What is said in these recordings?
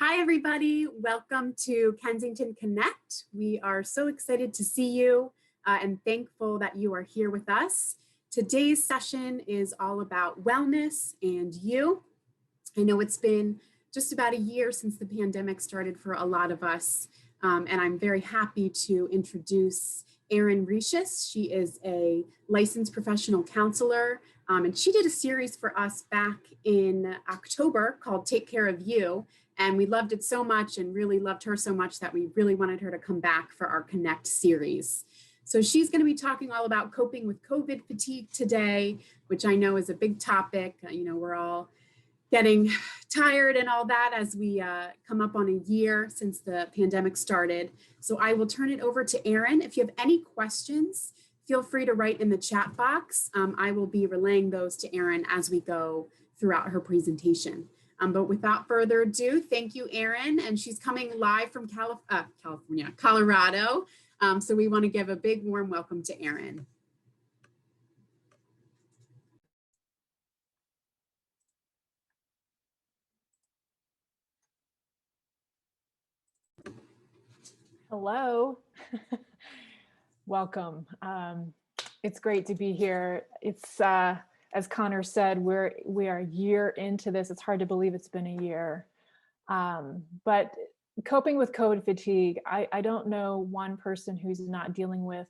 Hi, everybody. Welcome to Kensington Connect. We are so excited to see you and thankful that you are here with us. Today's session is all about wellness and you. I know it's been just about a year since the pandemic started for a lot of us, and I'm very happy to introduce Erin Risius. She is a licensed professional counselor, and she did a series for us back in October called Take Care of You. And we loved it so much and really loved her so much that we really wanted her to come back for our Connect series. So she's going to be talking all about coping with COVID fatigue today, which I know is a big topic. We're all getting tired and all that as we come up on a year since the pandemic started. So I will turn it over to Erin. If you have any questions, feel free to write in the chat box. I will be relaying those to Erin as we go throughout her presentation. But without further ado, thank you, Erin. And she's coming live from Colorado. So we want to give a big warm welcome to Erin. Hello. Welcome. It's great to be here. It's as Connor said, we are a year into this. It's hard to believe it's been a year. But coping with COVID fatigue, I don't know one person who's not dealing with,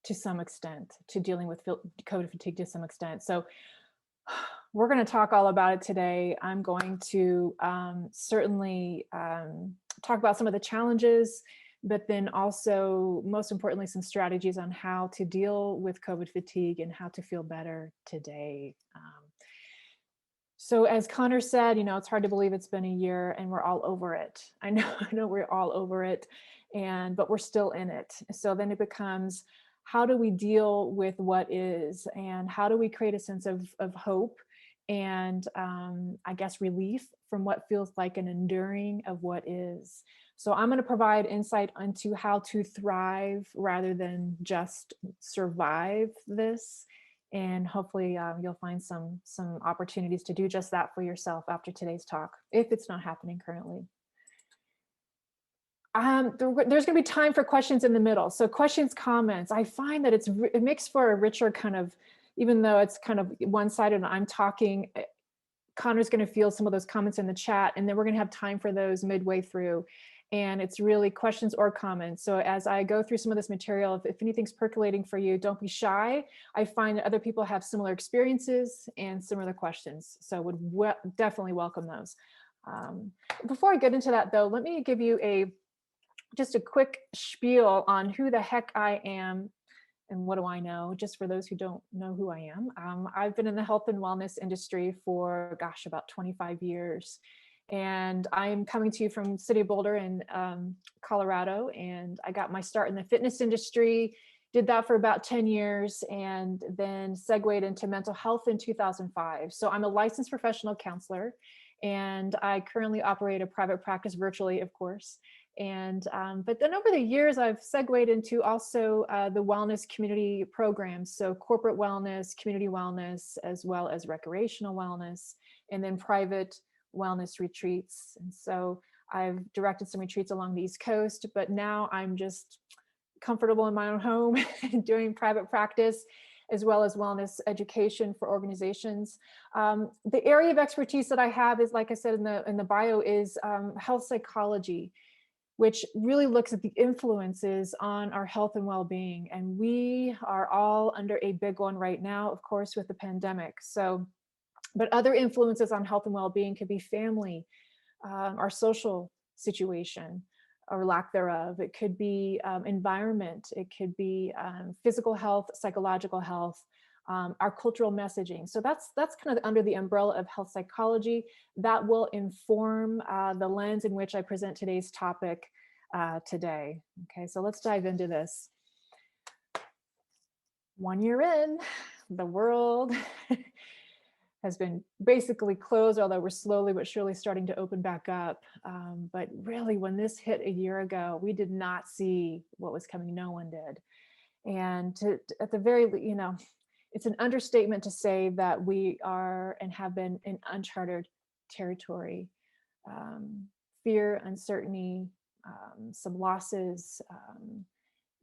to some extent, dealing with COVID fatigue to some extent. So we're going to talk all about it today. I'm going to certainly talk about some of the challenges, but then also, most importantly, some strategies on how to deal with COVID fatigue and how to feel better today. So as Connor said, it's hard to believe it's been a year and we're all over it. I know we're all over it, but we're still in it. So then it becomes, how do we deal with what is, and how do we create a sense of hope and I guess relief from what feels like an enduring of what is. So I'm going to provide insight into how to thrive rather than just survive this. And hopefully you'll find some opportunities to do just that for yourself after today's talk, if it's not happening currently. There's going to be time for questions in the middle. So questions, comments. I find that it makes for a richer kind of, even though it's kind of one-sided and I'm talking, Connor's going to field some of those comments in the chat, and then we're going to have time for those midway through. And it's really questions or comments. So as I go through some of this material, if anything's percolating for you, don't be shy. I find that other people have similar experiences and similar questions. So would definitely welcome those. Before I get into that though, let me give you just a quick spiel on who the heck I am and what do I know, just for those who don't know who I am. I've been in the health and wellness industry for, about 25 years. And I'm coming to you from City of Boulder in Colorado. And I got my start in the fitness industry, did that for about 10 years, and then segued into mental health in 2005. So I'm a licensed professional counselor, and I currently operate a private practice virtually, of course. And but then over the years, I've segued into also the wellness community programs. So corporate wellness, community wellness, as well as recreational wellness, and then private wellness retreats. And so I've directed some retreats along the East Coast, but now I'm just comfortable in my own home doing private practice, as well as wellness education for organizations. The area of expertise that I have is, like I said in the bio, is health psychology, which really looks at the influences on our health and well-being. And we are all under a big one right now, of course, with the pandemic. So, but other influences on health and well-being could be family, our social situation or lack thereof. It could be environment. It could be physical health, psychological health, our cultural messaging. So that's kind of under the umbrella of health psychology that will inform the lens in which I present today's topic today. Okay, so let's dive into this. 1 year in, the world has been basically closed, although we're slowly but surely starting to open back up. But really, when this hit a year ago, we did not see what was coming. No one did. And at the very, it's an understatement to say that we are and have been in uncharted territory. fear, uncertainty, some losses,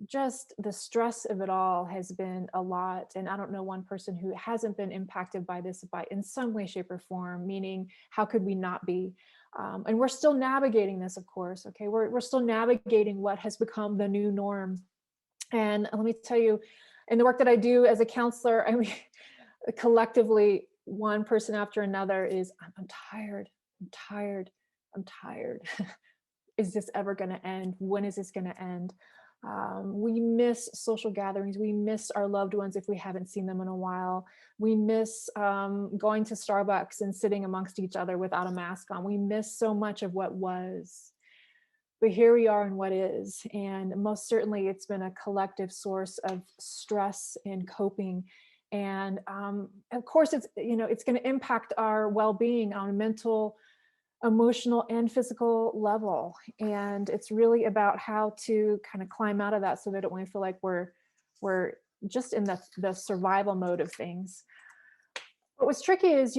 just the stress of it all has been a lot. And I don't know one person who hasn't been impacted by this by in some way, shape, or form, meaning how could we not be? And we're still navigating this, of course. Okay, we're still navigating what has become the new norm. And let me tell you, in the work that I do as a counselor, I mean, collectively, one person after another is, I'm tired, I'm tired, I'm tired. Is this ever going to end? When is this going to end? We miss social gatherings. We miss our loved ones if we haven't seen them in a while. We miss going to Starbucks and sitting amongst each other without a mask on. We miss so much of what was. But here we are in what is. And most certainly it's been a collective source of stress and coping. And of course, it's going to impact our well-being on a mental, emotional, and physical level. And it's really about how to kind of climb out of that so that we feel like we're just in the survival mode of things. But what's tricky is,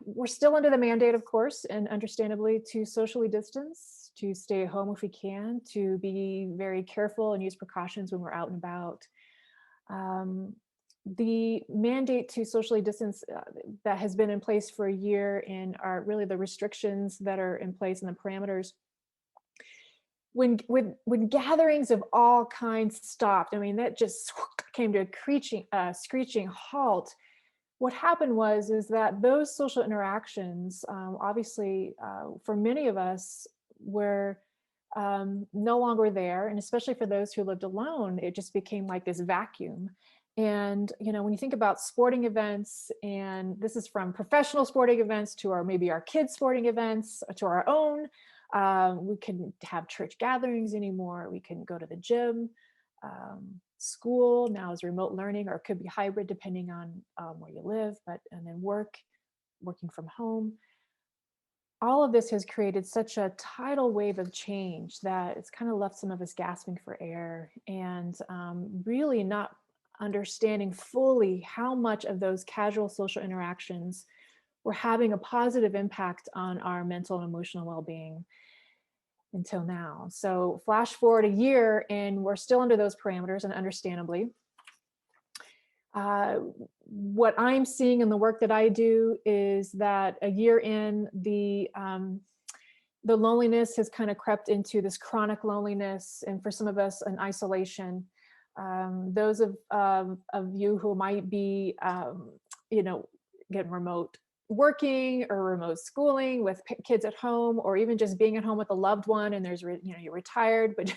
we're still under the mandate, of course, and understandably, to socially distance, to stay at home if we can, to be very careful and use precautions when we're out and about. The mandate to socially distance that has been in place for a year, and are really the restrictions that are in place and the parameters. When gatherings of all kinds stopped, I mean, that just came to a screeching halt. What happened is that those social interactions, obviously, for many of us, were no longer there. And especially for those who lived alone, it just became like this vacuum. And, when you think about sporting events, and this is from professional sporting events to maybe our kids' sporting events, to our own, we couldn't have church gatherings anymore. We couldn't go to the gym. School now is remote learning, or it could be hybrid depending on where you live, and then working from home. All of this has created such a tidal wave of change that it's kind of left some of us gasping for air, and really not understanding fully how much of those casual social interactions were having a positive impact on our mental and emotional well-being until now. So flash forward a year and we're still under those parameters, and understandably. What I'm seeing in the work that I do is that a year in, the loneliness has kind of crept into this chronic loneliness, and for some of us, an isolation. Those of you who might be, getting remote working or remote schooling with kids at home, or even just being at home with a loved one, and you're retired, but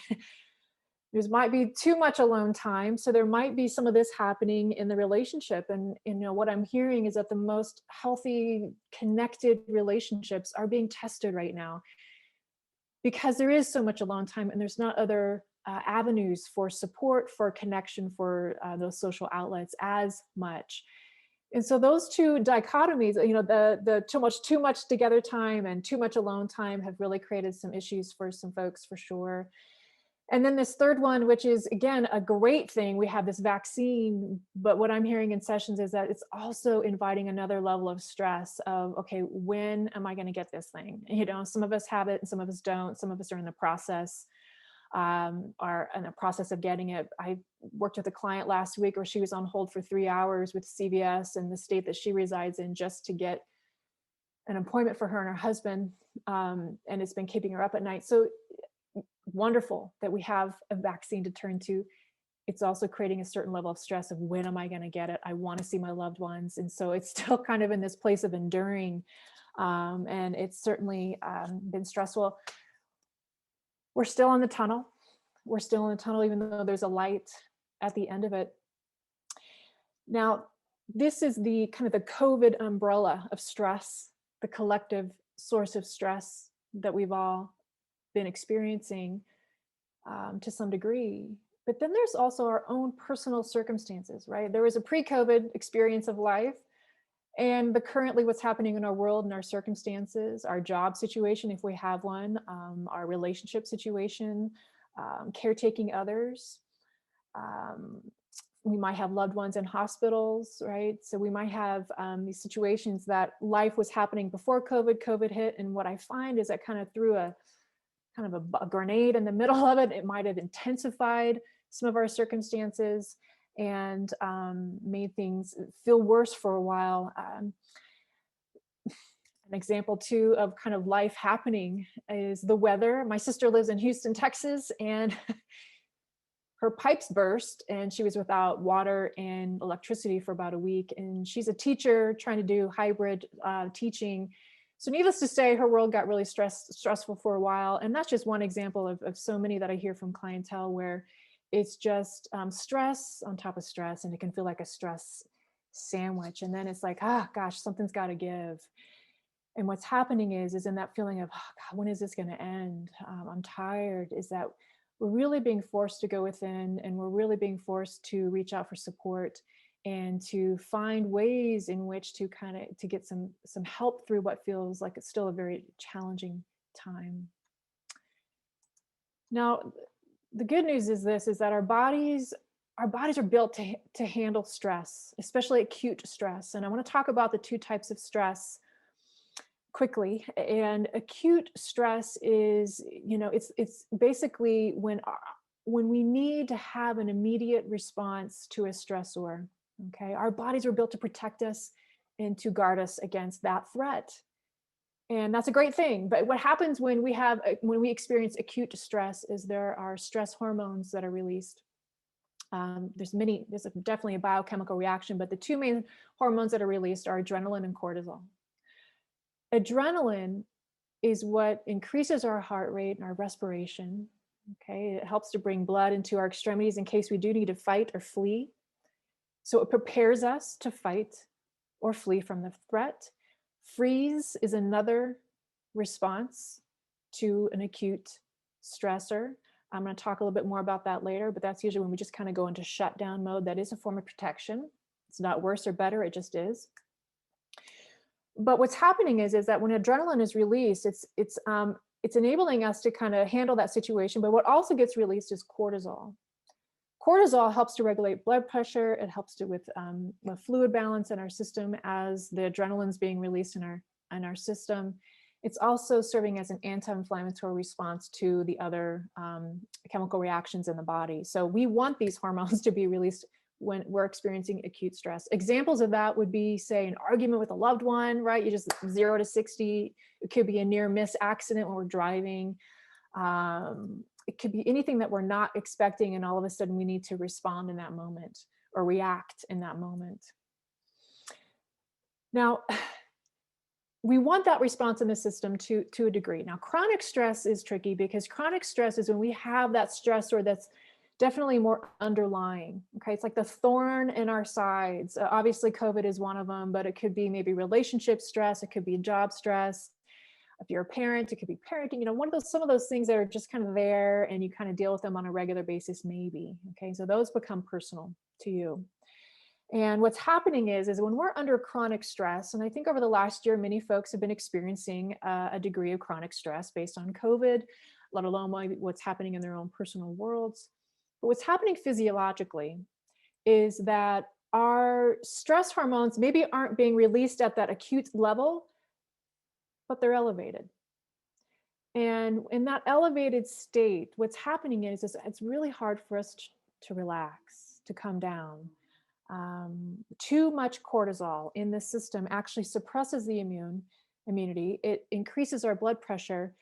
there might be too much alone time. So there might be some of this happening in the relationship. And what I'm hearing is that the most healthy, connected relationships are being tested right now, because there is so much alone time, and there's not other avenues for support, for connection, for those social outlets as much. And so those two dichotomies, the too much together time and too much alone time, have really created some issues for some folks, for sure. And then this third one, which is, again, a great thing, we have this vaccine, but what I'm hearing in sessions is that it's also inviting another level of stress of, okay, when am I going to get this thing? Some of us have it and some of us don't. Some of us are in the process, are in a process of getting it. I worked with a client last week where she was on hold for 3 hours with CVS in the state that she resides in, just to get an appointment for her and her husband. And it's been keeping her up at night. So wonderful that we have a vaccine to turn to. It's also creating a certain level of stress of, when am I going to get it? I want to see my loved ones. And so it's still kind of in this place of enduring. And it's certainly been stressful. We're still in the tunnel. We're still in the tunnel, even though there's a light at the end of it. Now, this is the kind of the COVID umbrella of stress, the collective source of stress that we've all been experiencing to some degree. But then there's also our own personal circumstances, right? There was a pre-COVID experience of life, and currently what's happening in our world and our circumstances, our job situation, if we have one, our relationship situation, caretaking others, We might have loved ones in hospitals, right? So we might have these situations that life was happening before COVID hit. And what I find is I kind of threw a kind of a grenade in the middle of it. It might have intensified some of our circumstances and made things feel worse for a while. An example too of kind of life happening is the weather. My sister lives in Houston, Texas, and her pipes burst and she was without water and electricity for about a week. And she's a teacher trying to do hybrid teaching. So needless to say, her world got really stressful for a while. And that's just one example of so many that I hear from clientele where it's just stress on top of stress, and it can feel like a stress sandwich. And then it's like, ah, gosh, something's got to give. And what's happening is in that feeling of, oh, God, when is this going to end? I'm tired. Is that we're really being forced to go within, and we're really being forced to reach out for support and to find ways in which to kind of to get some help through what feels like it's still a very challenging time. Now, the good news is this, is that our bodies are built to handle stress, especially acute stress. And I want to talk about the two types of stress quickly. And acute stress is, it's basically when we need to have an immediate response to a stressor. Okay, our bodies were built to protect us and to guard us against that threat. And that's a great thing. But what happens when we experience acute stress is there are stress hormones that are released. There's definitely a biochemical reaction, but the two main hormones that are released are adrenaline and cortisol. Adrenaline is what increases our heart rate and our respiration. Okay, it helps to bring blood into our extremities in case we do need to fight or flee. So it prepares us to fight or flee from the threat. Freeze is another response to an acute stressor. I'm going to talk a little bit more about that later, but that's usually when we just kind of go into shutdown mode. That is a form of protection. It's not worse or better, it just is. But what's happening is that when adrenaline is released, it's enabling us to kind of handle that situation. But what also gets released is cortisol. Cortisol helps to regulate blood pressure. It helps to with fluid balance in our system as the adrenaline is being released in our system. It's also serving as an anti-inflammatory response to the other chemical reactions in the body. So we want these hormones to be released when we're experiencing acute stress. Examples of that would be, say, an argument with a loved one, right? You just 0 to 60. It could be a near miss accident when we're driving. It could be anything that we're not expecting, and all of a sudden we need to respond in that moment or react in that moment. Now, we want that response in the system to a degree. Now, chronic stress is tricky because chronic stress is when we have that stressor that's definitely more underlying. Okay, it's like the thorn in our sides. Obviously, COVID is one of them, but it could be maybe relationship stress. It could be job stress. If you're a parent, it could be parenting. Some of those things that are just kind of there, and you kind of deal with them on a regular basis, maybe. Okay, so those become personal to you. And what's happening is when we're under chronic stress, and I think over the last year, many folks have been experiencing a degree of chronic stress based on COVID, let alone what's happening in their own personal worlds. But what's happening physiologically is that our stress hormones maybe aren't being released at that acute level, but they're elevated. And in that elevated state, what's happening is it's really hard for us to relax, to come down. Too much cortisol in the system actually suppresses the immunity. It increases our blood pressure.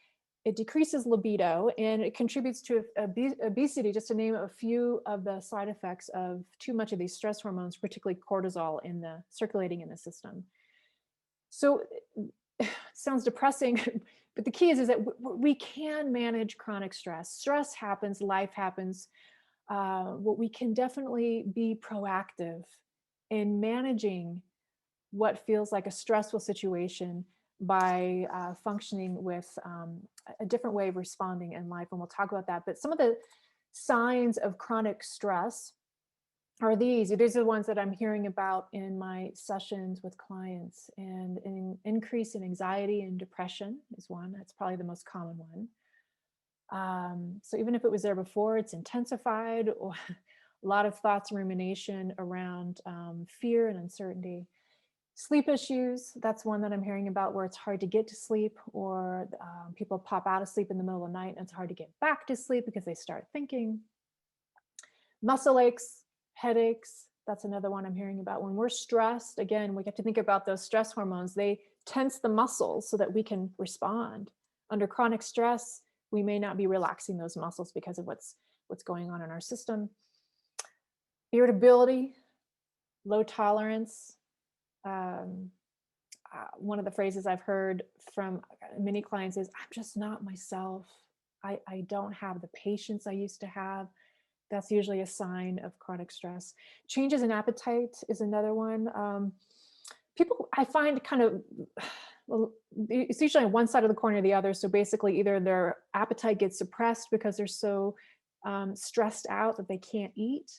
It decreases libido, and it contributes to obesity, just to name a few of the side effects of too much of these stress hormones, particularly cortisol circulating in the system. So it sounds depressing, but the key is that we can manage chronic stress. Stress happens, life happens. What we can definitely be proactive in managing what feels like a stressful situation by functioning with a different way of responding in life. And we'll talk about that. But some of the signs of chronic stress are these are the ones that I'm hearing about in my sessions with clients. And an increase in anxiety and depression is one. That's probably the most common one. So even if it was there before, it's intensified, or a lot of thoughts and rumination around fear and uncertainty. Sleep issues, that's one that I'm hearing about, where it's hard to get to sleep, or people pop out of sleep in the middle of the night and it's hard to get back to sleep because they start thinking. Muscle aches, headaches, that's another one I'm hearing about. When we're stressed, again, we have to think about those stress hormones. They tense the muscles so that we can respond. Under chronic stress, we may not be relaxing those muscles because of what's going on in our system. Irritability, low tolerance. One of the phrases I've heard from many clients is, I'm just not myself. I don't have the patience I used to have. That's usually a sign of chronic stress. Changes in appetite is another one. People, I find, kind of, well, it's usually on one side of the coin or the other. So basically either their appetite gets suppressed because they're so stressed out that they can't eat.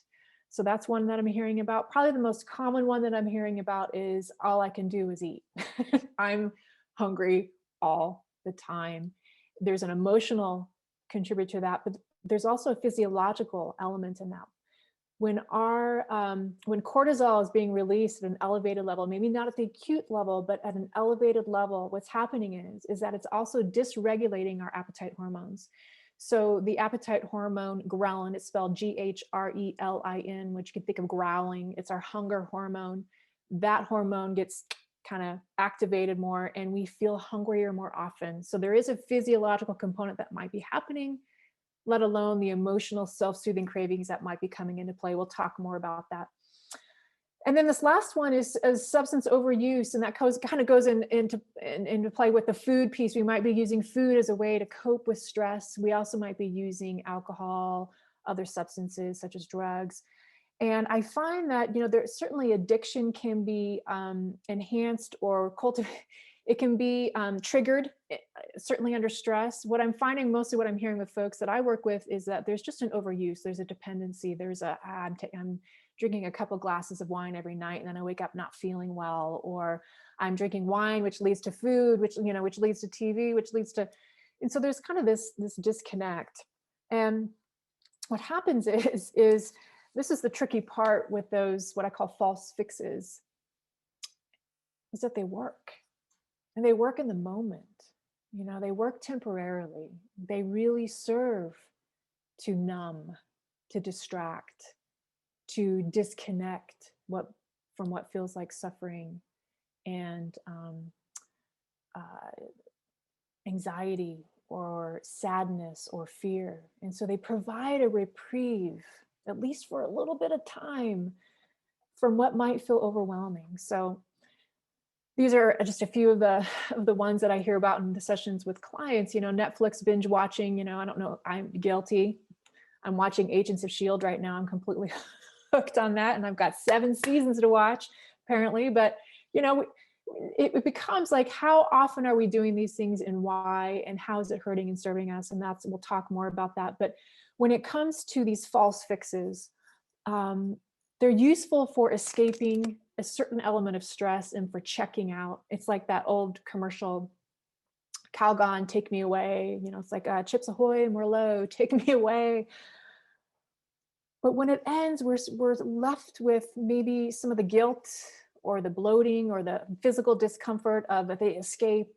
So that's one that I'm hearing about. Probably the most common one that I'm hearing about is, all I can do is eat. I'm hungry all the time. There's an emotional contributor to that, but there's also a physiological element in that. When when cortisol is being released at an elevated level, maybe not at the acute level, but at an elevated level, what's happening is that it's also dysregulating our appetite hormones. So the appetite hormone ghrelin, it's spelled GHRELIN, which you can think of growling. It's our hunger hormone. That hormone gets kind of activated more and we feel hungrier more often. So there is a physiological component that might be happening, let alone the emotional self-soothing cravings that might be coming into play. We'll talk more about that. And then this last one is substance overuse, and that kind of goes into play with the food piece. We might be using food as a way to cope with stress. We also might be using alcohol, other substances such as drugs. And I find that, there's certainly addiction can be enhanced or cultivated. It can be triggered, certainly under stress. What I'm finding, mostly what I'm hearing with folks that I work with, is that there's just an overuse. There's a dependency. There's I'm drinking a couple glasses of wine every night and then I wake up not feeling well, or I'm drinking wine, which leads to food, which leads to TV, which leads to, and so there's kind of this disconnect. And what happens is this is the tricky part with those, what I call false fixes, is that they work. And they work in the moment. They work temporarily. They really serve to numb, to distract, to disconnect from what feels like suffering and anxiety or sadness or fear. And so they provide a reprieve, at least for a little bit of time, from what might feel overwhelming. So these are just a few of the ones that I hear about in the sessions with clients. Netflix binge watching, I don't know, I'm guilty. I'm watching Agents of S.H.I.E.L.D. right now. I'm completely hooked on that. And I've got 7 seasons to watch, apparently. But, it becomes like, how often are we doing these things and why, and how is it hurting and serving us? And we'll talk more about that. But when it comes to these false fixes, they're useful for escaping a certain element of stress and for checking out. It's like that old commercial, Calgon, take me away. It's like Chips Ahoy, Merlot, take me away. But when it ends, we're left with maybe some of the guilt or the bloating or the physical discomfort of that they escape.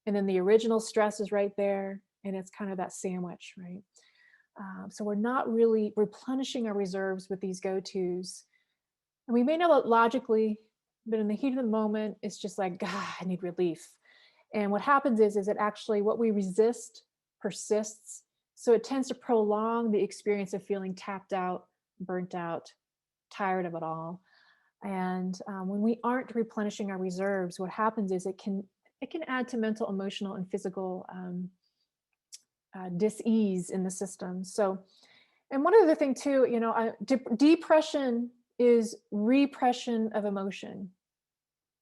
And then the original stress is right there. And it's kind of that sandwich, right? So we're not really replenishing our reserves with these go-tos. And we may know it logically, but in the heat of the moment, it's just like, God, I need relief. And what happens is it actually, what we resist persists. So it tends to prolong the experience of feeling tapped out, burnt out, tired of it all. And when we aren't replenishing our reserves, what happens is it can add to mental, emotional, and physical dis-ease in the system. So, and one other thing too, depression is repression of emotion.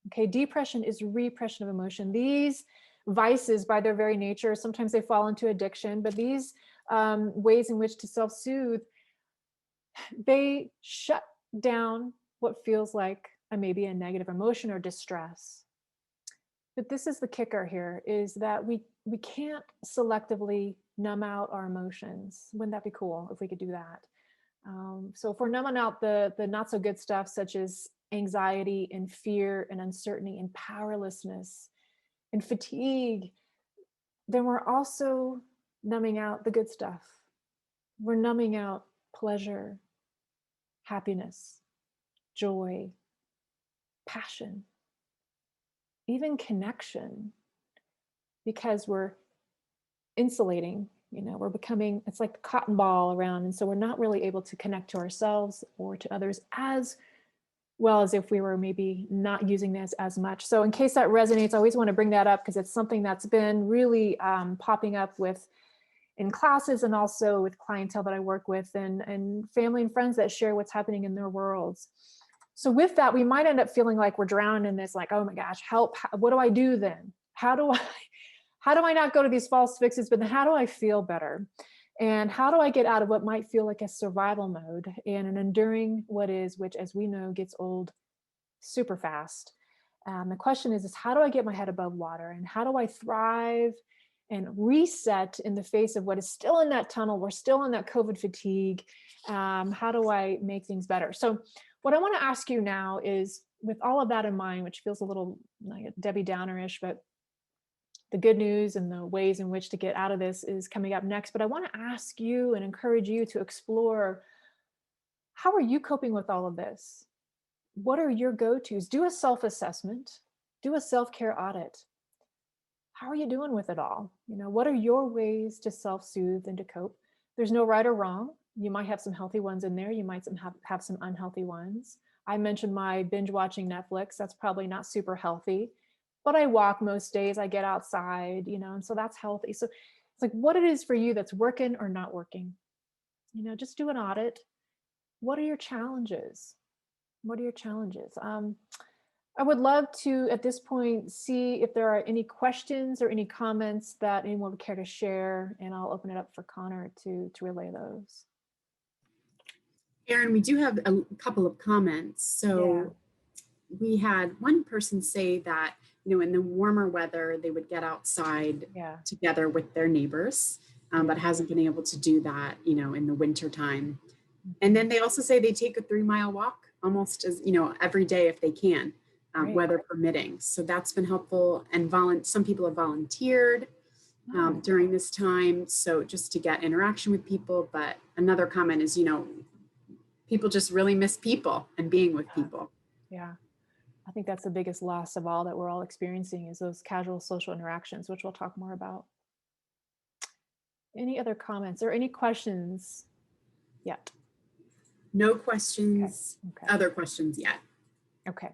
Okay, depression is repression of emotion. These vices, by their very nature, sometimes they fall into addiction, but these ways in which to self-soothe, they shut down what feels like maybe a negative emotion or distress. But this is the kicker here, is that we can't selectively numb out our emotions. Wouldn't that be cool if we could do that? So if we're numbing out the not so good stuff, such as anxiety and fear and uncertainty and powerlessness and fatigue, then we're also numbing out the good stuff. We're numbing out pleasure, happiness, joy, passion, even connection, because we're insulating, we're becoming, it's like the cotton ball around. And so we're not really able to connect to ourselves or to others as well as if we were maybe not using this as much. So in case that resonates, I always want to bring that up because it's something that's been really popping up in classes and also with clientele that I work with and family and friends that share what's happening in their worlds. So with that, we might end up feeling like we're drowning in this, like, oh my gosh, help. What do I do then? How do I not go to these false fixes, but then how do I feel better? And how do I get out of what might feel like a survival mode and an enduring which as we know, gets old super fast. The question is how do I get my head above water and how do I thrive and reset in the face of what is still in that tunnel? We're still in that COVID fatigue. How do I make things better? So what I want to ask you now is, with all of that in mind, which feels a little like a Debbie Downer-ish, but the good news and the ways in which to get out of this is coming up next. But I want to ask you and encourage you to explore, how are you coping with all of this? What are your go-tos? Do a self-assessment, do a self-care audit. How are you doing with it all? What are your ways to self-soothe and to cope? There's no right or wrong. You might have some healthy ones in there. You might have some unhealthy ones. I mentioned my binge watching Netflix. That's probably not super healthy, but I walk most days. I get outside, and so that's healthy. So it's like what it is for you that's working or not working. Just do an audit. What are your challenges? What are your challenges? I would love to, at this point, see if there are any questions or any comments that anyone would care to share, and I'll open it up for Connor to relay those. Erin, we do have a couple of comments. So we had one person say that, in the warmer weather, they would get outside together with their neighbors, but hasn't been able to do that, in the winter time. And then they also say they take a 3-mile walk almost as, every day if they can, weather permitting. So that's been helpful. And some people have volunteered during this time. So just to get interaction with people. But another comment is, people just really miss people and being with people. Yeah. I think that's the biggest loss of all that we're all experiencing is those casual social interactions, which we'll talk more about. Any other comments or any questions yet? No questions, other questions yet. Okay.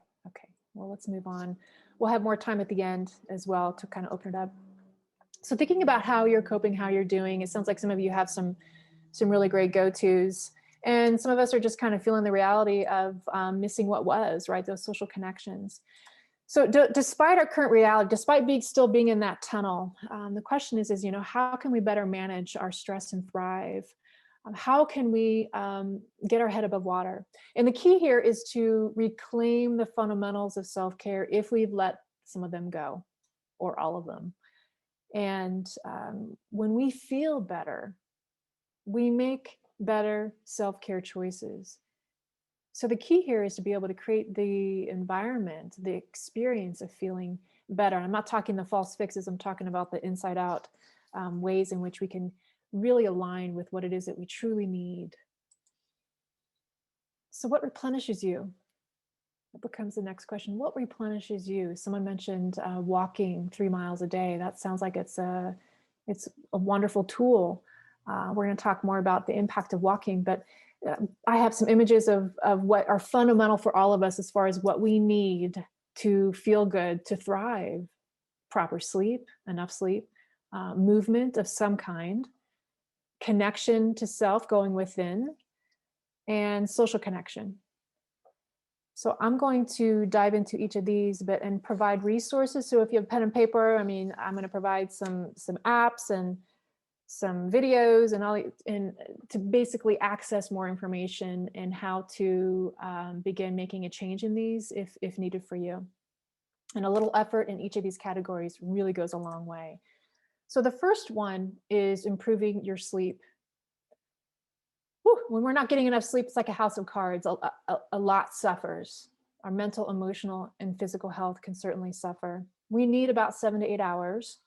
Well, let's move on. We'll have more time at the end as well to kind of open it up. So thinking about how you're coping, how you're doing, it sounds like some of you have some really great go-tos. And some of us are just kind of feeling the reality of missing what was, right? Those social connections. So despite our current reality, despite still being in that tunnel, the question is, how can we better manage our stress and thrive? How can we get our head above water? And the key here is to reclaim the fundamentals of self-care if we've let some of them go, or all of them. And when we feel better, we make better self-care choices. So the key here is to be able to create the environment, the experience of feeling better. And I'm not talking the false fixes, I'm talking about the inside out ways in which we can really align with what it is that we truly need. So what replenishes you? That becomes the next question. What replenishes you? Someone mentioned walking 3 miles a day. That sounds like it's a wonderful tool. We're going to talk more about the impact of walking, but I have some images of what are fundamental for all of us as far as what we need to feel good, to thrive. Proper sleep, enough sleep, movement of some kind, connection to self, going within, and social connection. So I'm going to dive into each of these and provide resources. So if you have pen and paper, I'm going to provide some apps and some videos and to basically access more information and how to begin making a change in these if needed for you. And a little effort in each of these categories really goes a long way. So the first one is improving your sleep. when we're not getting enough sleep, it's like a house of cards. A lot suffers. Our mental, emotional, and physical health can certainly suffer. We need about 7 to 8 hours.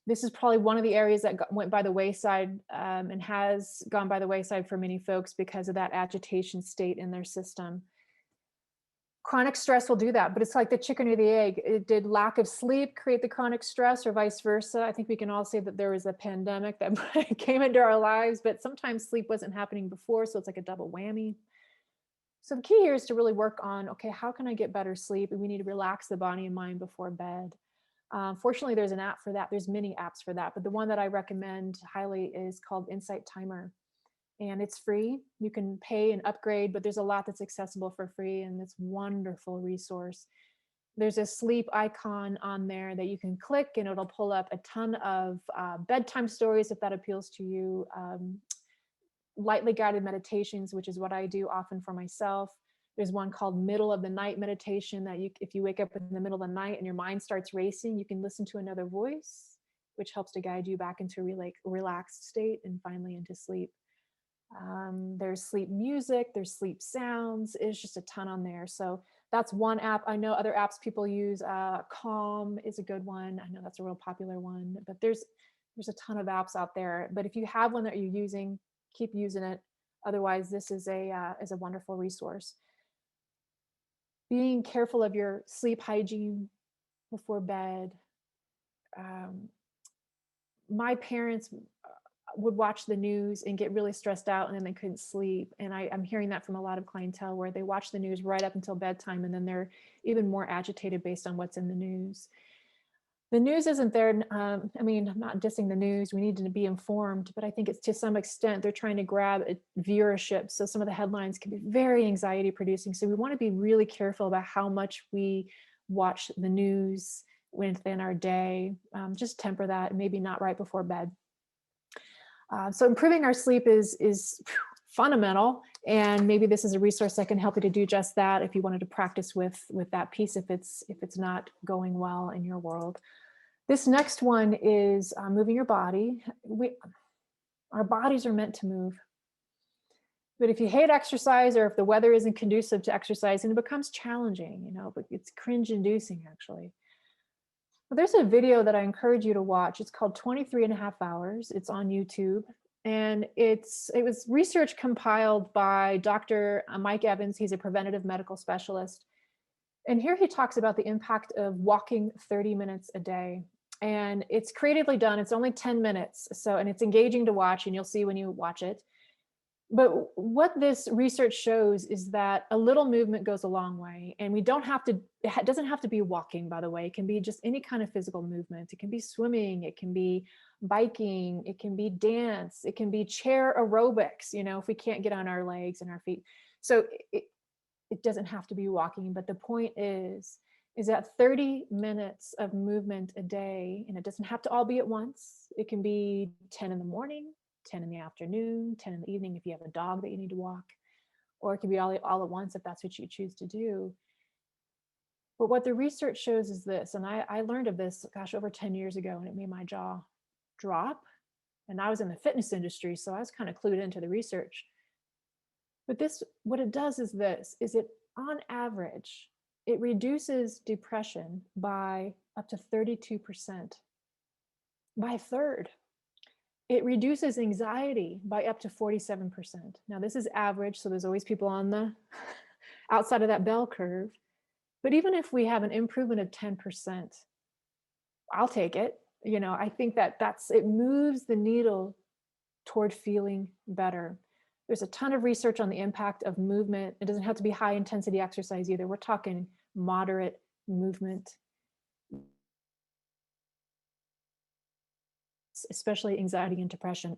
This is probably one of the areas that went by the wayside and has gone by the wayside for many folks because of that agitation state in their system. Chronic stress will do that, but it's like the chicken or the egg. Did lack of sleep create the chronic stress or vice versa? I think we can all say that there was a pandemic that came into our lives, but sometimes sleep wasn't happening before, so it's like a double whammy. So the key here is to really work on, okay, how can I get better sleep? And we need to relax the body and mind before bed. Fortunately, there's an app for that. There's many apps for that, but the one that I recommend highly is called Insight Timer. And it's free. You can pay and upgrade, but there's a lot that's accessible for free, and it's a wonderful resource. There's a sleep icon on there that you can click, and it'll pull up a ton of bedtime stories if that appeals to you, lightly guided meditations, which is what I do often for myself. There's one called middle of the night meditation that if you wake up in the middle of the night and your mind starts racing, you can listen to another voice, which helps to guide you back into a relaxed state and finally into sleep. There's sleep music, there's sleep sounds. It's just a ton on there. So that's one app. I know other apps people use. Calm is a good one. I know that's a real popular one, but there's a ton of apps out there. But if you have one that you're using, keep using it. Otherwise, this is a wonderful resource. Being careful of your sleep hygiene before bed. My parents would watch the news and get really stressed out, and then they couldn't sleep. And I'm hearing that from a lot of clientele where they watch the news right up until bedtime, and then they're even more agitated based on what's in the news. The news isn't there. I mean, I'm not dissing the news. We need to be informed, but I think it's to some extent they're trying to grab a viewership. So some of the headlines can be very anxiety producing. So we want to be really careful about how much we watch the news within our day. Just temper that, maybe not right before bed. So improving our sleep is fundamental, and maybe this is a resource that can help you to do just that if you wanted to practice with that piece if it's not going well in your world. This next one is moving your body. Our bodies are meant to move. But if you hate exercise, or if the weather isn't conducive to exercise, and it becomes challenging, but it's cringe-inducing actually. Well, there's a video that I encourage you to watch. It's called 23.5 Hours. It's on YouTube. And it was research compiled by Dr. Mike Evans. He's a preventative medical specialist. And here he talks about the impact of walking 30 minutes a day. And it's creatively done. It's only 10 minutes. And it's engaging to watch, and you'll see when you watch it. But what this research shows is that a little movement goes a long way, and it doesn't have to be walking, by the way. It can be just any kind of physical movement. It can be swimming, it can be biking, it can be dance, it can be chair aerobics, if we can't get on our legs and our feet. So it doesn't have to be walking, but the point is that 30 minutes of movement a day, and it doesn't have to all be at once. It can be 10 in the morning, 10 in the afternoon, 10 in the evening if you have a dog that you need to walk, or it can be all at once if that's what you choose to do. But what the research shows is this, and I learned of this, over 10 years ago, and it made my jaw drop. And I was in the fitness industry, so I was kind of clued into the research. But what it does is it on average, it reduces depression by up to 32%, by a third. It reduces anxiety by up to 47%. Now, this is average, so there's always people on the outside of that bell curve. But even if we have an improvement of 10%, I'll take it. I think it moves the needle toward feeling better. There's a ton of research on the impact of movement. It doesn't have to be high intensity exercise either. We're talking moderate movement, especially anxiety and depression.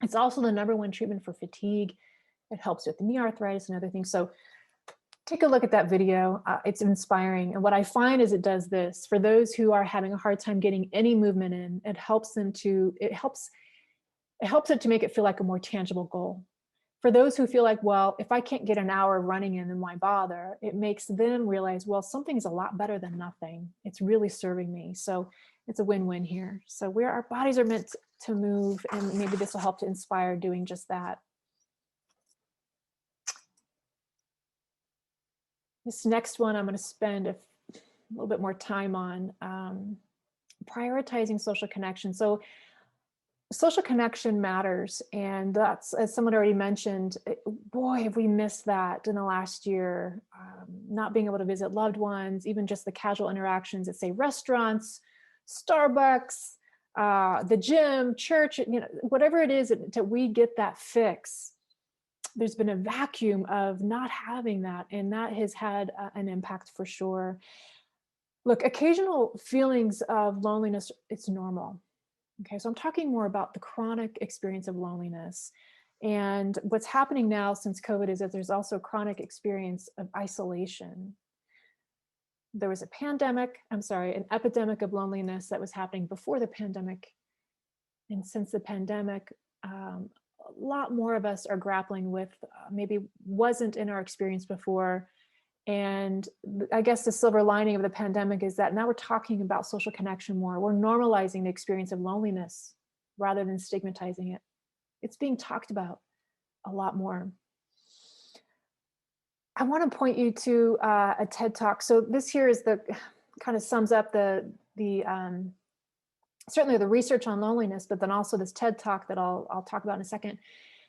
It's also the #1 treatment for fatigue. It helps with knee arthritis and other things. So take a look at that video. It's inspiring. And what I find is it does this. For those who are having a hard time getting any movement in, it helps it to make it feel like a more tangible goal. For those who feel like, well, if I can't get an hour of running in, then why bother? It makes them realize, well, something's a lot better than nothing. It's really serving me. So it's a win-win here. So our bodies are meant to move, and maybe this will help to inspire doing just that. This next one I'm going to spend a little bit more time on, prioritizing social connection. So social connection matters. And that's, as someone already mentioned, boy, have we missed that in the last year. Not being able to visit loved ones, even just the casual interactions at, say, restaurants, Starbucks, the gym, church, whatever it is that we get that fix. There's been a vacuum of not having that, and that has had an impact for sure. Look, occasional feelings of loneliness, it's normal. Okay, so I'm talking more about the chronic experience of loneliness. And what's happening now since COVID is that there's also chronic experience of isolation. There was an epidemic of loneliness that was happening before the pandemic. And since the pandemic, a lot more of us are grappling with maybe wasn't in our experience before. And I guess the silver lining of the pandemic is that now we're talking about social connection more. We're normalizing the experience of loneliness rather than stigmatizing it. It's being talked about a lot more. I want to point you to a TED Talk. So this here is the kind of sums up the certainly the research on loneliness, but then also this TED Talk that I'll talk about in a second,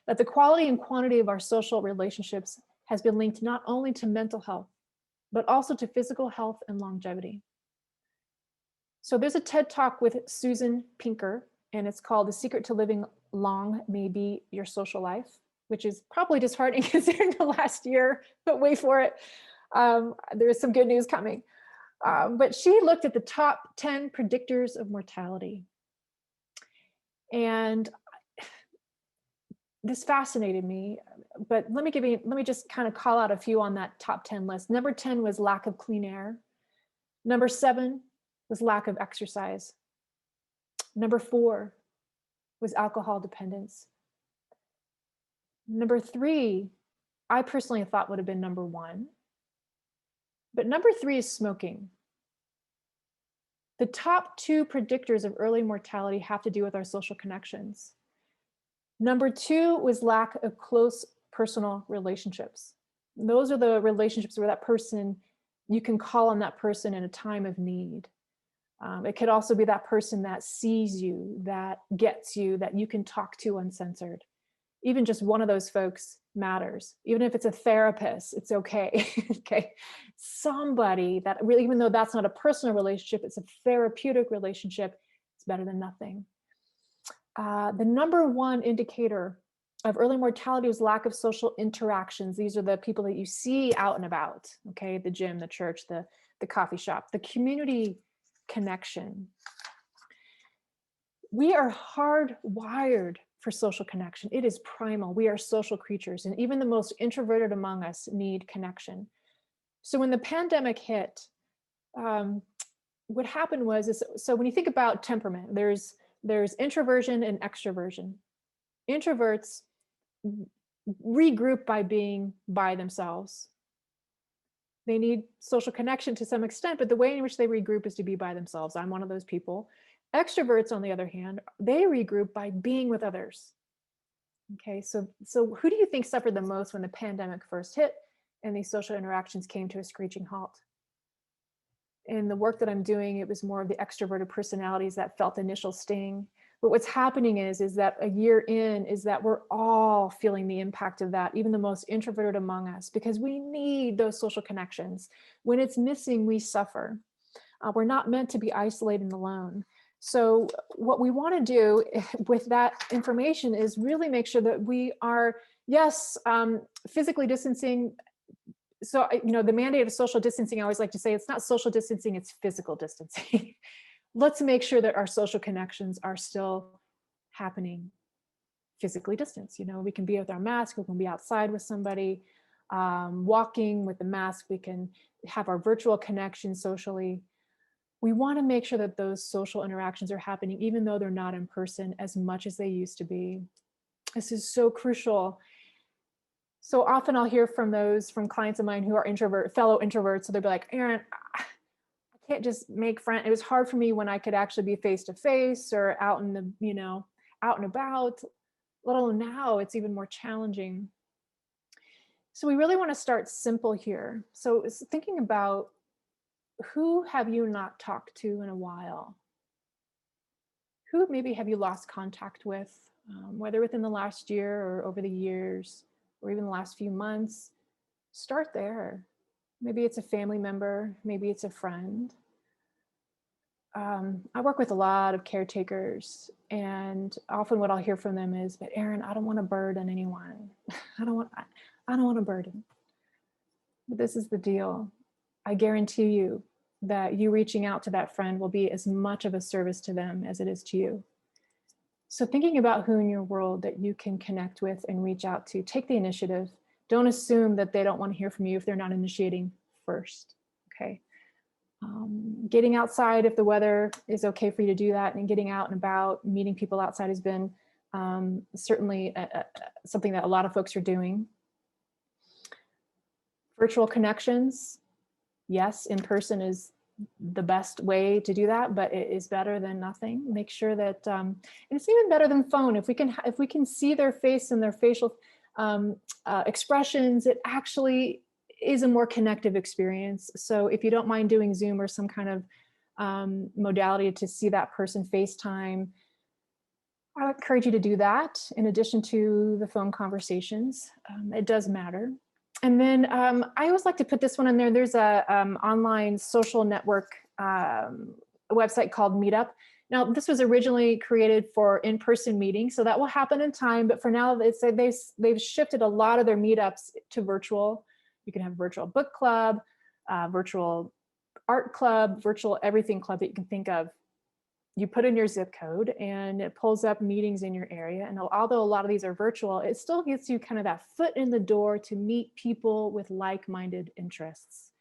that the quality and quantity of our social relationships has been linked not only to mental health, but also to physical health and longevity. So there's a TED Talk with Susan Pinker, and it's called The Secret to Living Long May Be Your Social Life, which is probably disheartening considering the last year, but wait for it. There is some good news coming. But she looked at the top 10 predictors of mortality. And this fascinated me, but let me just kind of call out a few on that top 10 list. Number 10 was lack of clean air. Number 7 was lack of exercise. Number 4 was alcohol dependence. Number 3, I personally thought would have been number 1. But number 3 is smoking. The top 2 predictors of early mortality have to do with our social connections. Number 2 was lack of close personal relationships. Those are the relationships where that person, you can call on that person in a time of need. It could also be that person that sees you, that gets you, that you can talk to uncensored. Even just one of those folks matters. Even if it's a therapist, it's okay. Okay. Somebody that really, even though that's not a personal relationship, it's a therapeutic relationship, it's better than nothing. The number 1 indicator of early mortality was lack of social interactions. These are the people that you see out and about, okay? The gym, the church, the coffee shop, the community connection. We are hardwired for social connection. It is primal. We are social creatures, and even the most introverted among us need connection. So when the pandemic hit, what happened was, so when you think about temperament, there's introversion and extroversion. Introverts regroup by being by themselves. They need social connection to some extent, but the way in which they regroup is to be by themselves. I'm one of those people. Extroverts, on the other hand, they regroup by being with others. Okay, so who do you think suffered the most when the pandemic first hit and these social interactions came to a screeching halt? In the work that I'm doing, it was more of the extroverted personalities that felt the initial sting. But what's happening is that a year in is that we're all feeling the impact of that, even the most introverted among us, because we need those social connections. When it's missing, we suffer. We're not meant to be isolated and alone. So what we want to do with that information is really make sure that we are, yes, physically distancing. So, the mandate of social distancing, I always like to say, it's not social distancing, it's physical distancing. Let's make sure that our social connections are still happening physically distanced. We can be with our mask, we can be outside with somebody, walking with the mask, we can have our virtual connection socially. We want to make sure that those social interactions are happening, even though they're not in person as much as they used to be. This is so crucial. So often I'll hear from clients of mine who are fellow introverts. So they'll be like, Erin, I can't just make friends. It was hard for me when I could actually be face to face or out in the, out and about. Let alone now, it's even more challenging. So we really want to start simple here. So it's thinking about, who have you not talked to in a while? Who maybe have you lost contact with, whether within the last year or over the years, or even the last few months? Start there. Maybe it's a family member, maybe it's a friend. I work with a lot of caretakers, and often what I'll hear from them is, "But Erin, I don't want to burden anyone. I don't want, I don't want to burden." But this is the deal. I guarantee you that you reaching out to that friend will be as much of a service to them as it is to you. So thinking about who in your world that you can connect with and reach out to, take the initiative. Don't assume that they don't want to hear from you if they're not initiating first. Okay. Getting outside if the weather is okay for you to do that, and getting out and about, meeting people outside has been certainly something that a lot of folks are doing. Virtual connections, yes, in person is the best way to do that, but it is better than nothing. Make sure that, and it's even better than phone. If we can see their face and their facial expressions, it actually is a more connective experience. So if you don't mind doing Zoom or some kind of modality to see that person FaceTime, I would encourage you to do that in addition to the phone conversations. It does matter. And then I always like to put this one in there. There's a online social network website called Meetup. Now, this was originally created for in-person meetings, so that will happen in time. But for now, they've shifted a lot of their meetups to virtual. You can have virtual book club, virtual art club, virtual everything club that you can think of. You put in your zip code and it pulls up meetings in your area. And although a lot of these are virtual, it still gets you kind of that foot in the door to meet people with like-minded interests.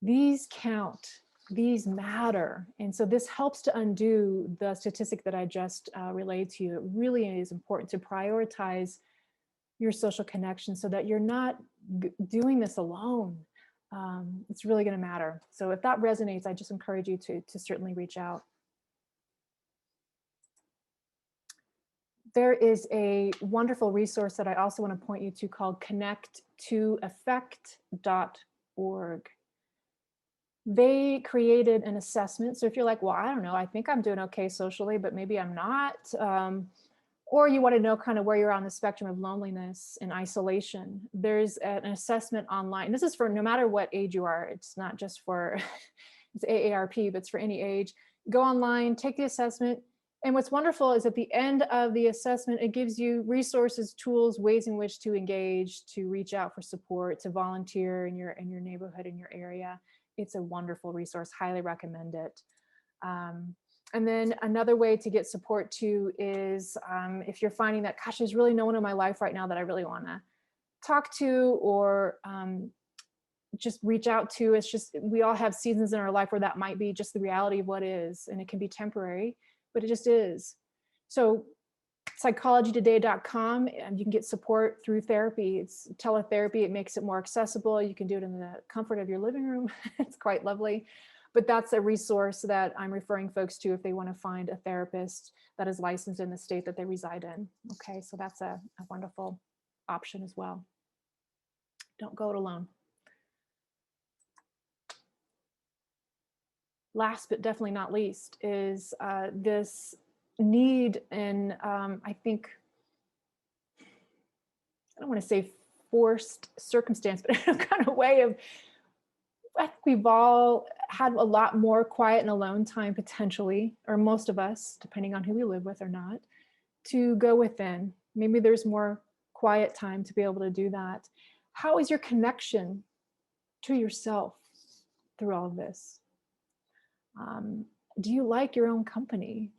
These count, these matter. And so this helps to undo the statistic that I just relayed to you. It really is important to prioritize your social connection so that you're not doing this alone. It's really going to matter. So if that resonates, I just encourage you to certainly reach out. There is a wonderful resource that I also want to point you to called connect2effect.org. They created an assessment. So if you're like, well, I don't know, I think I'm doing okay socially, but maybe I'm not. Or you want to know kind of where you're on the spectrum of loneliness and isolation. There's an assessment online. This is for no matter what age you are. It's not just for, it's AARP, but it's for any age. Go online, take the assessment. And what's wonderful is at the end of the assessment, it gives you resources, tools, ways in which to engage, to reach out for support, to volunteer in your neighborhood, in your area. It's a wonderful resource, highly recommend it. And then another way to get support too is if you're finding that, gosh, there's really no one in my life right now that I really want to talk to or just reach out to. It's just, we all have seasons in our life where that might be just the reality of what is, and it can be temporary, but it just is. So psychologytoday.com, and you can get support through therapy. It's teletherapy. It makes it more accessible. You can do it in the comfort of your living room. It's quite lovely. But that's a resource that I'm referring folks to if they want to find a therapist that is licensed in the state that they reside in. Okay, so that's a wonderful option as well. Don't go it alone. Last but definitely not least is this need, and I think, I don't want to say forced circumstance, but in a kind of way of, I think we've all had a lot more quiet and alone time potentially, or most of us, depending on who we live with or not, to go within. Maybe there's more quiet time to be able to do that. How is your connection to yourself through all of this? Do you like your own company?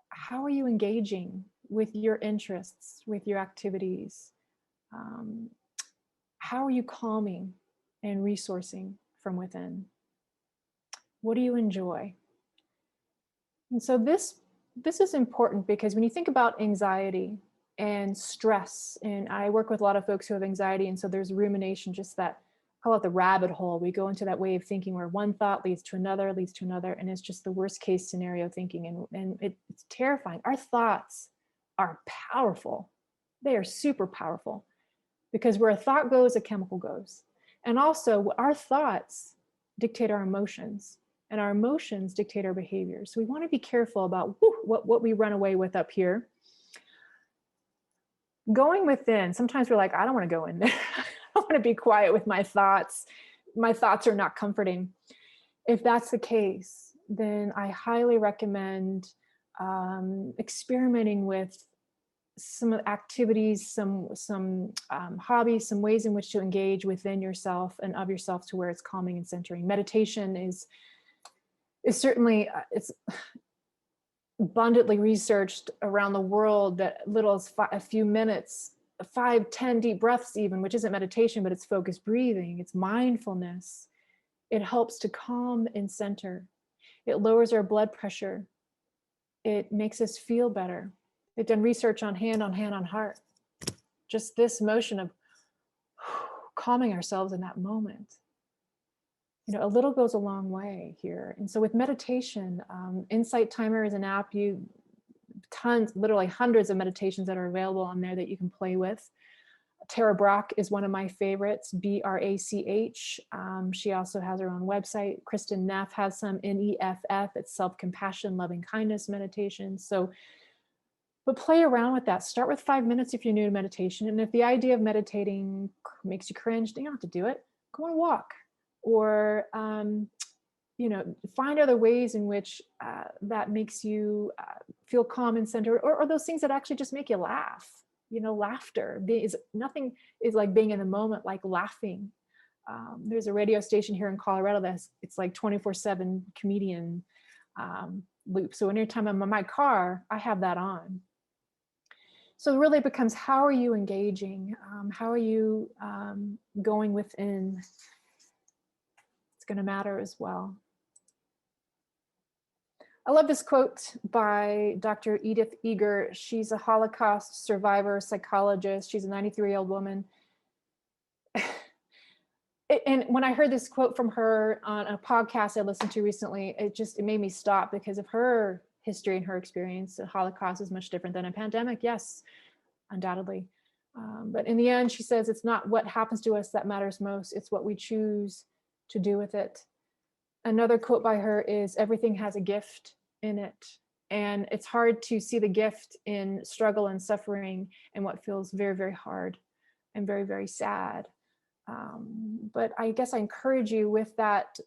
How are you engaging with your interests, with your activities? How are you calming and resourcing from within? What do you enjoy? And so this is important because when you think about anxiety and stress, and I work with a lot of folks who have anxiety, and so there's rumination, just that, I call it the rabbit hole. We go into that way of thinking where one thought leads to another, and it's just the worst case scenario thinking, and it's terrifying. Our thoughts are powerful. They are super powerful. because where a thought goes, a chemical goes. And also our thoughts dictate our emotions, and our emotions dictate our behaviors. So we want to be careful about what we run away with up here. Going within, sometimes we're like, I don't want to go in there. I want to be quiet with my thoughts. My thoughts are not comforting. If that's the case, then I highly recommend experimenting with some activities, some hobbies, some ways in which to engage within yourself and of yourself to where it's calming and centering. Meditation is certainly, it's abundantly researched around the world that little as a few minutes, 5-10 deep breaths even, which isn't meditation, but it's focused breathing, it's mindfulness. It helps to calm and center. It lowers our blood pressure. It makes us feel better. They've done research on hand on heart. Just this motion of calming ourselves in that moment. You know, a little goes a long way here. And so with meditation, Insight Timer is an app, literally hundreds of meditations that are available on there that you can play with. Tara Brach is one of my favorites, B-R-A-C-H. She also has her own website. Kristen Neff has some, N-E-F-F. It's self-compassion, loving kindness meditation. So, but play around with that. Start with 5 minutes if you're new to meditation. And if the idea of meditating makes you cringe, you don't have to do it. Go on a walk. Or, you know, find other ways in which that makes you feel calm and centered, or those things that actually just make you laugh. You know, laughter nothing is like being in the moment, like laughing. There's a radio station here in Colorado it's like 24/7 comedian loop. So anytime I'm in my car, I have that on. So it really becomes, how are you engaging? How are you going within? Going to matter as well. I love this quote by Dr. Edith Eger. She's a Holocaust survivor, psychologist. She's a 93-year-old woman. And when I heard this quote from her on a podcast I listened to recently, it made me stop, because of her history and her experience. The Holocaust is much different than a pandemic, yes, undoubtedly. But in the end, she says, it's not what happens to us that matters most, it's what we choose to do with it. Another quote by her is, everything has a gift in it. And it's hard to see the gift in struggle and suffering and what feels very, very hard and very, very sad. But I guess I encourage you with that,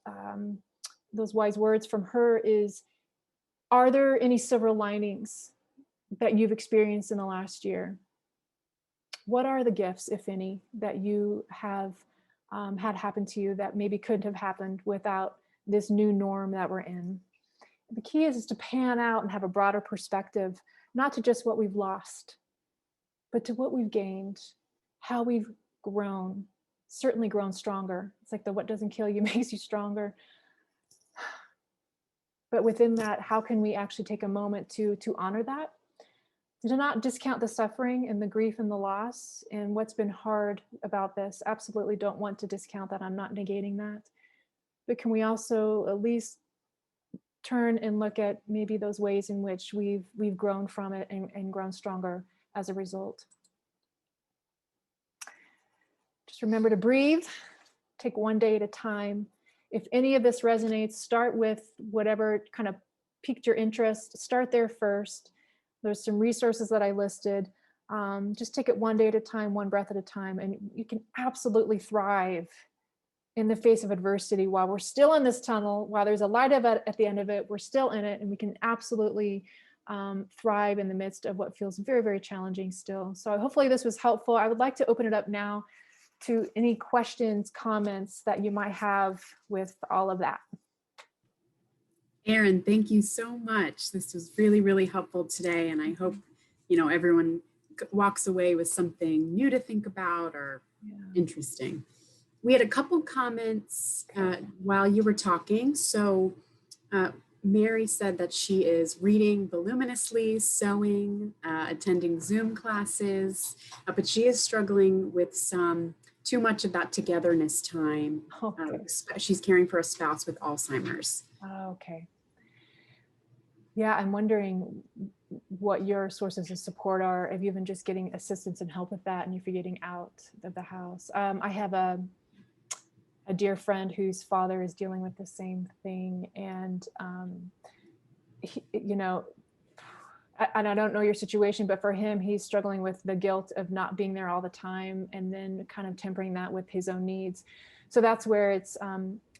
those wise words from her is, are there any silver linings that you've experienced in the last year? What are the gifts, if any, that you have had happen to you that maybe couldn't have happened without this new norm that we're in? The key is to pan out and have a broader perspective, not to just what we've lost, but to what we've gained, how we've grown, certainly grown stronger. It's like the what doesn't kill you makes you stronger. But within that, how can we actually take a moment to honor that? To not discount the suffering and the grief and the loss and what's been hard about this. Absolutely don't want to discount that. I'm not negating that. But can we also at least turn and look at maybe those ways in which we've grown from it and grown stronger as a result? Just remember to breathe, take one day at a time. If any of this resonates, start with whatever kind of piqued your interest. Start there first. There's some resources that I listed. Just take it one day at a time, one breath at a time, and you can absolutely thrive in the face of adversity. While we're still in this tunnel, while there's a light at the end of it, we're still in it, and we can absolutely thrive in the midst of what feels very, very challenging still. So hopefully this was helpful. I would like to open it up now to any questions, comments that you might have with all of that. Erin, thank you so much. This was really, really helpful today. And I hope, everyone walks away with something new to think about or interesting. We had a couple comments while you were talking. So Mary said that she is reading voluminously, sewing, attending Zoom classes, but she is struggling with too much of that togetherness time. Okay. She's caring for a spouse with Alzheimer's. Okay. Yeah, I'm wondering what your sources of support are, if you've been just getting assistance and help with that, and if you're getting out of the house. I have a dear friend whose father is dealing with the same thing, and he, you know, and I don't know your situation, but for him, he's struggling with the guilt of not being there all the time, and then kind of tempering that with his own needs. So that's where it's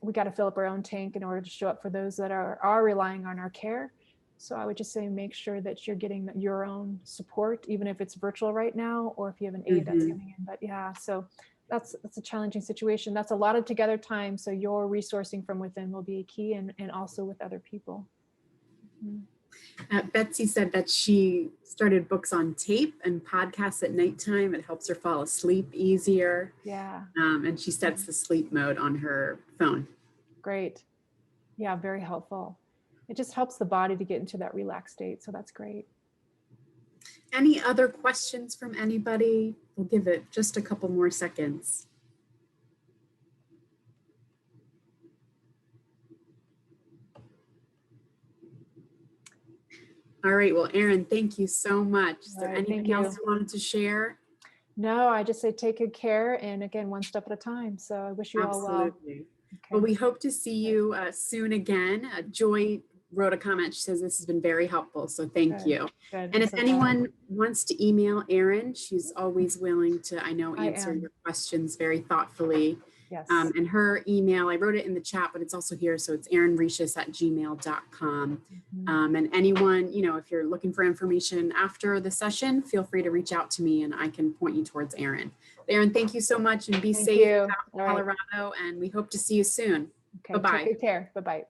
we got to fill up our own tank in order to show up for those that are relying on our care. So I would just say make sure that you're getting your own support, even if it's virtual right now, or if you have an aide that's coming in. But yeah, so that's a challenging situation. That's a lot of together time. So your resourcing from within will be key, and also with other people. Betsy said that she started books on tape and podcasts at nighttime. It helps her fall asleep easier. Yeah. And she sets the sleep mode on her phone. Great. Yeah, very helpful. It just helps the body to get into that relaxed state. So that's great. Any other questions from anybody? We'll give it just a couple more seconds. All right, well, Erin, thank you so much. Is there anything else you wanted to share? No, I just say take good care, and again, one step at a time. So I wish you all well. Absolutely. Well, we hope to see you soon again. Joy wrote a comment. She says this has been very helpful, so thank you. Good. And if anyone wants to email Erin, she's always willing to, I know, answer your questions very thoughtfully. Yes. And her email, I wrote it in the chat, but it's also here. So it's erinrisius@gmail.com. And anyone, you know, if you're looking for information after the session, feel free to reach out to me and I can point you towards Erin. Erin, thank you so much, and be safe out in Colorado. And we hope to see you soon. Okay. Bye-bye. Take good care. Bye-bye.